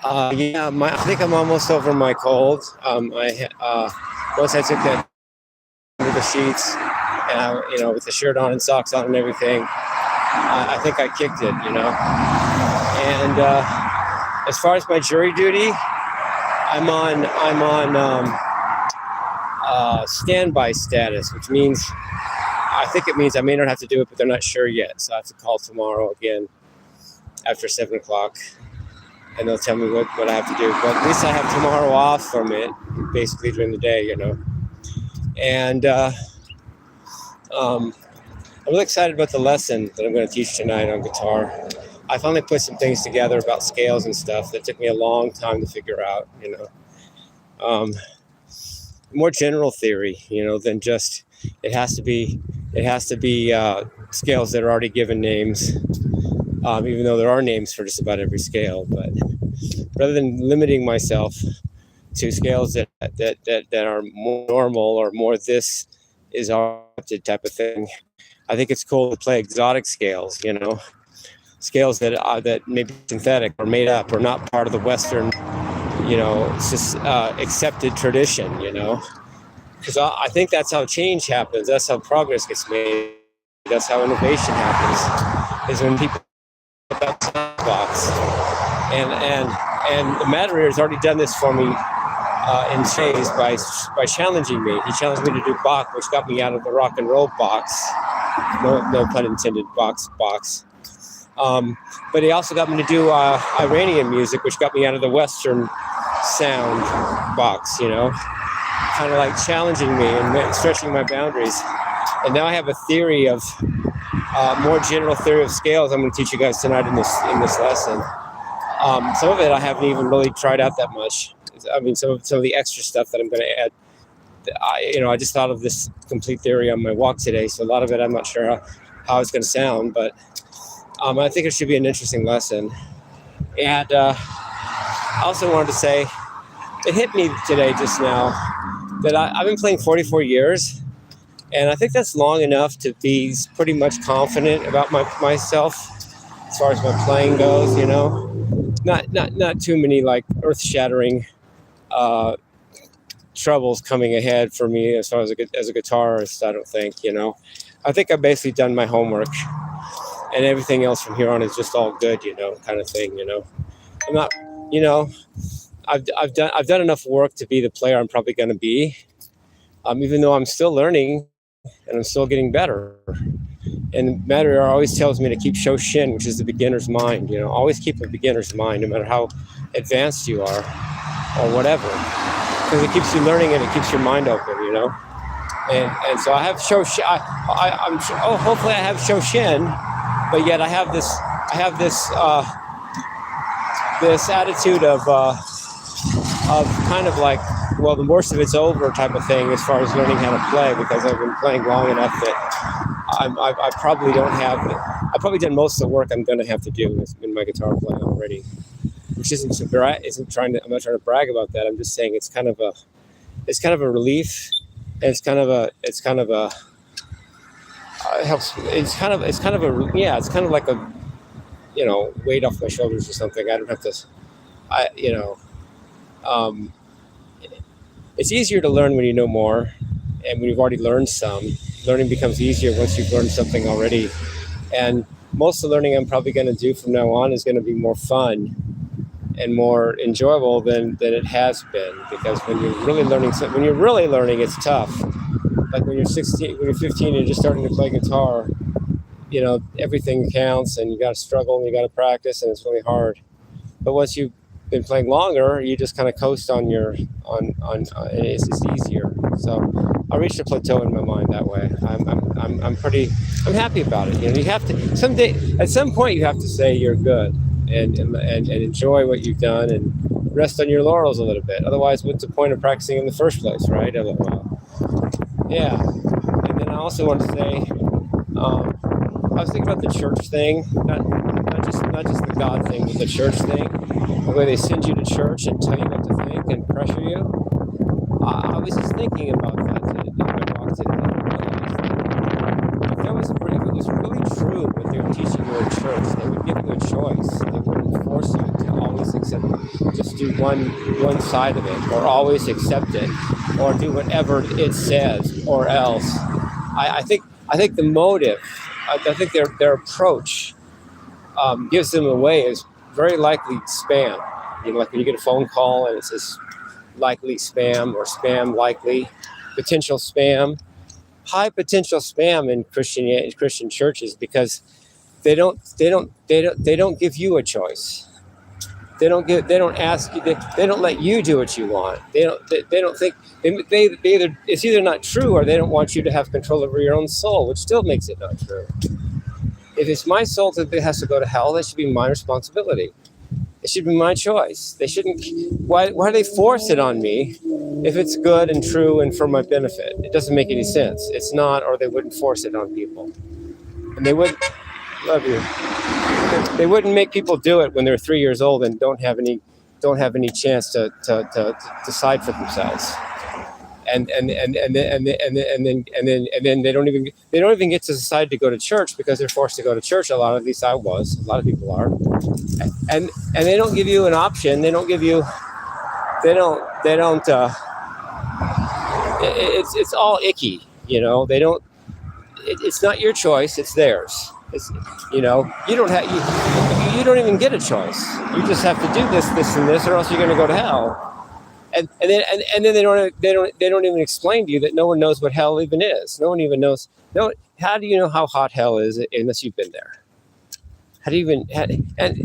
Yeah, I think I'm almost over my cold. Once I took that under the sheets, and with the shirt on and socks on and everything, I think I kicked it. And as far as my jury duty, I'm on standby status, which means I think it means I may not have to do it, but they're not sure yet. So I have to call tomorrow again after 7 o'clock. And they'll tell me what I have to do. But at least I have tomorrow off from it, basically during the day, And I'm really excited about the lesson that I'm going to teach tonight on guitar. I finally put some things together about scales and stuff that took me a long time to figure out, More general theory, than just it has to be scales that are already given names. Even though there are names for just about every scale, but rather than limiting myself to scales that are more normal or more this is our type of thing, I think it's cool to play exotic scales, scales that may be synthetic or made up or not part of the Western, accepted tradition, because I think that's how change happens. That's how progress gets made. That's how innovation happens, is when people box and the Matter has already done this for me in phase by challenging me. He challenged me to do Bach, which got me out of the rock and roll box, no pun intended, box. But he also got me to do Iranian music, which got me out of the Western sound box, kind of like challenging me and stretching my boundaries. And now I have a theory of more general theory of scales I'm going to teach you guys tonight in this lesson. Some of it I haven't even really tried out that much. I mean, some of the extra stuff that I'm going to add. I just thought of this complete theory on my walk today, so a lot of it I'm not sure how it's going to sound, but I think it should be an interesting lesson. And I also wanted to say, it hit me today just now that I've been playing 44 years. And I think that's long enough to be pretty much confident about myself as far as my playing goes, Not too many like earth-shattering troubles coming ahead for me as far as a guitarist, I don't think, I think I've basically done my homework and everything else from here on is just all good, kind of thing, I'm not, I've done enough work to be the player I'm probably going to be, even though I'm still learning. And I'm still getting better. And Matter always tells me to keep Shoshin, which is the beginner's mind. Always keep a beginner's mind, no matter how advanced you are or whatever, because it keeps you learning and it keeps your mind open. And so I have Shoshin. Hopefully I have Shoshin, but yet I have this attitude of kind of like, well, the worst of it's over type of thing as far as learning how to play, because I've been playing long enough that I probably don't have. I've probably done most of the work I'm going to have to do in my guitar playing already, which I'm not trying to brag about that. I'm just saying it's kind of a relief, and it's kind of like a weight off my shoulders or something. I don't have to, it's easier to learn when you know more, and when you've already learned some. Learning becomes easier once you've learned something already. And most of the learning I'm probably going to do from now on is going to be more fun and more enjoyable than it has been. Because when you're really learning, it's tough. Like when you're 16, when you're 15, you're just starting to play guitar. Everything counts, and you got to struggle and you got to practice, and it's really hard. But once you've been playing longer, you just kind of coast and it's just easier. So I reached a plateau in my mind that way. I'm happy about it. You have to at some point you have to say you're good and enjoy what you've done and rest on your laurels a little bit. Otherwise, what's the point of practicing in the first place, right? Yeah. And then I also want to say, I was thinking about the church thing, not just the God thing, but the church thing. The way they send you to church and tell you what to think and pressure you. I was just thinking about that today. If it was really true what they were teaching you in church, they would give you a choice. They wouldn't force you to always do one side of it, or always accept it, or do whatever it says, or else. I think the motive, I think their approach gives them away as very likely spam. You know, like when you get a phone call and it says likely spam or spam likely, potential spam, high potential spam in Christian churches, because they don't give you a choice. They don't ask you. They don't let you do what you want. They don't think they either, it's either not true, or they don't want you to have control over your own soul, which still makes it not true. If it's my soul that has to go to hell, that should be my responsibility. It should be my choice. They shouldn't. Why do they force it on me if it's good and true and for my benefit? It doesn't make any sense. It's not, or they wouldn't force it on people. And they wouldn't. Love you. They wouldn't make people do it when they're 3 years old and don't have any chance to decide for themselves. And then they don't even get to decide to go to church because they're forced to go to church. At least I was. A lot of people are. And they don't give you an option. They don't give you. They don't. It's all icky. You know. They don't. It's not your choice. It's theirs. It's, you know, you don't even get a choice. You just have to do this, and this, or else you're going to go to hell. And then they don't even explain to you that no one knows what hell even is. No one even knows. No, how do you know how hot hell is unless you've been there? How do you even? And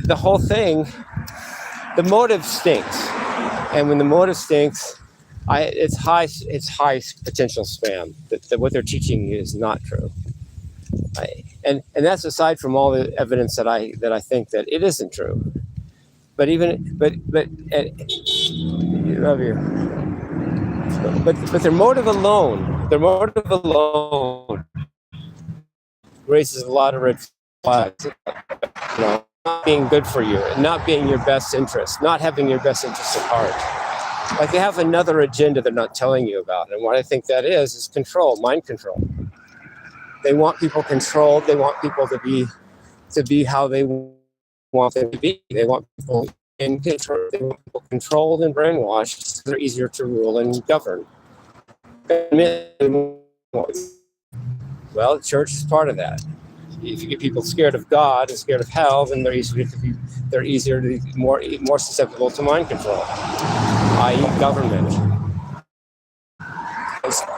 the whole thing, the motive stinks. And when the motive stinks, it's high potential spam. That what they're teaching you is not true. And that's aside from all the evidence that I think that it isn't true. But love you. But their motive alone raises a lot of red flags. You know, not being good for you, not being your best interest, not having your best interest at heart. Like they have another agenda they're not telling you about. And what I think that is control, mind control. They want people controlled. They want people to be how they want them to be. They want people in control. They want people controlled and brainwashed so they're easier to rule and govern. Well, the church is part of that. If you get people scared of God and scared of hell, then they're easier to be more susceptible to mind control, i.e., government.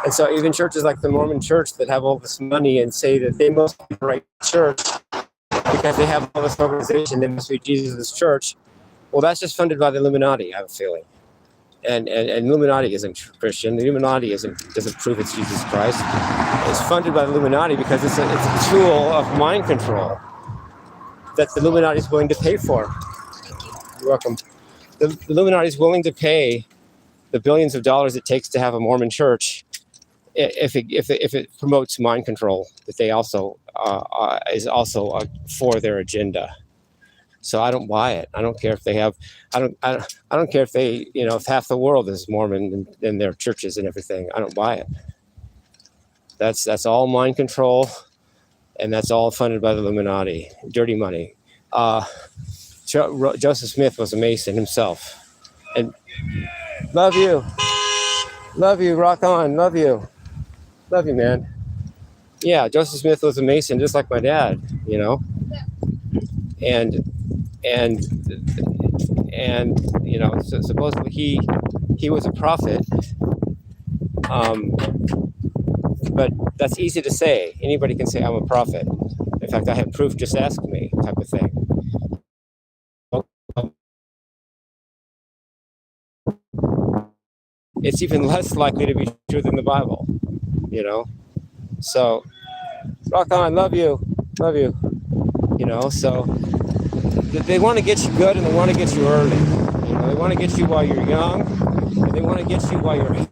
And so even churches like the Mormon Church that have all this money and say that they must be the right church because they have all this organization, they must be Jesus' church. Well, that's just funded by the Illuminati, I have a feeling. And Illuminati isn't Christian. The Illuminati doesn't prove it's Jesus Christ. It's funded by the Illuminati because it's a tool of mind control that the Illuminati is willing to pay for. You're welcome. The Illuminati is willing to pay the billions of dollars it takes to have a Mormon church if it promotes mind control, that they also is also for their agenda. So I don't buy it. I don't care if they have. I don't care if they, if half the world is Mormon in their churches and everything. I don't buy it. That's all mind control, and that's all funded by the Illuminati. Dirty money. Joseph Smith was a Mason himself, and love you, rock on, love you, man. Yeah, Joseph Smith was a Mason, just like my dad, and so supposedly he was a prophet, but that's easy to say. Anybody can say I'm a prophet. In fact, I have proof, just ask me, type of thing. It's even less likely to be true than the Bible, So, rock on, love you. So they want to get you good and they want to get you early. They want to get you while you're young, and they want to get you while you're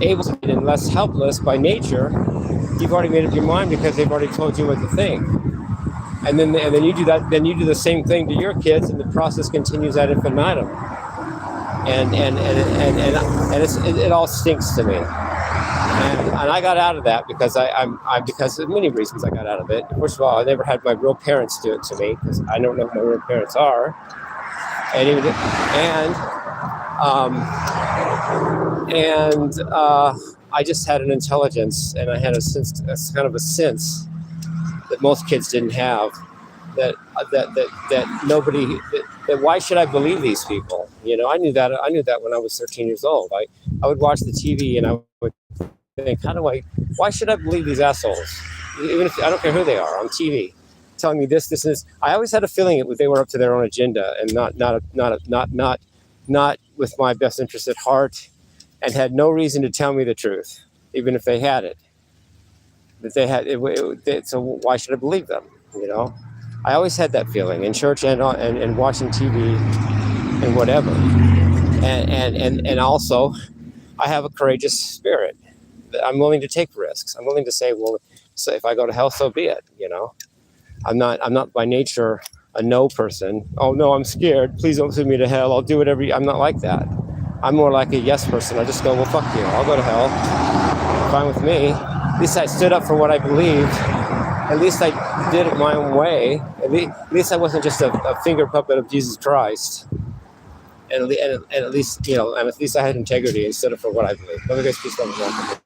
able to be and less helpless by nature. You've already made up your mind because they've already told you what to think. And then you do that. Then you do the same thing to your kids, and the process continues ad infinitum. And it all stinks to me. And I got out of that because because of many reasons I got out of it. First of all, I never had my real parents do it to me because I don't know who my real parents are. I just had an intelligence, and I had a sense, kind of a sense that most kids didn't have. That nobody. That why should I believe these people? You know, I knew that when I was 13 years old. I would watch the TV and I would think, why should I believe these assholes? Even if I don't care who they are on TV, telling me this and this. I always had a feeling they were up to their own agenda and not with my best interest at heart, and had no reason to tell me the truth, even if they had it. That they had it, so why should I believe them? You know, I always had that feeling in church and watching TV and whatever, and also I have a courageous spirit. I'm willing to take risks. I'm willing to say, well, so if I go to hell, so be it. You know, I'm not by nature a no person. Oh no, I'm scared. Please don't send me to hell. I'll do whatever. I'm not like that. I'm more like a yes person. I just go, well, fuck you. I'll go to hell. Fine with me. At least I stood up for what I believed. At least I did it my own way. At least I wasn't just a finger puppet of Jesus Christ. And at least, you know, and at least I had integrity and stood up for what I believed. Love you guys. Peace, love, and welcome.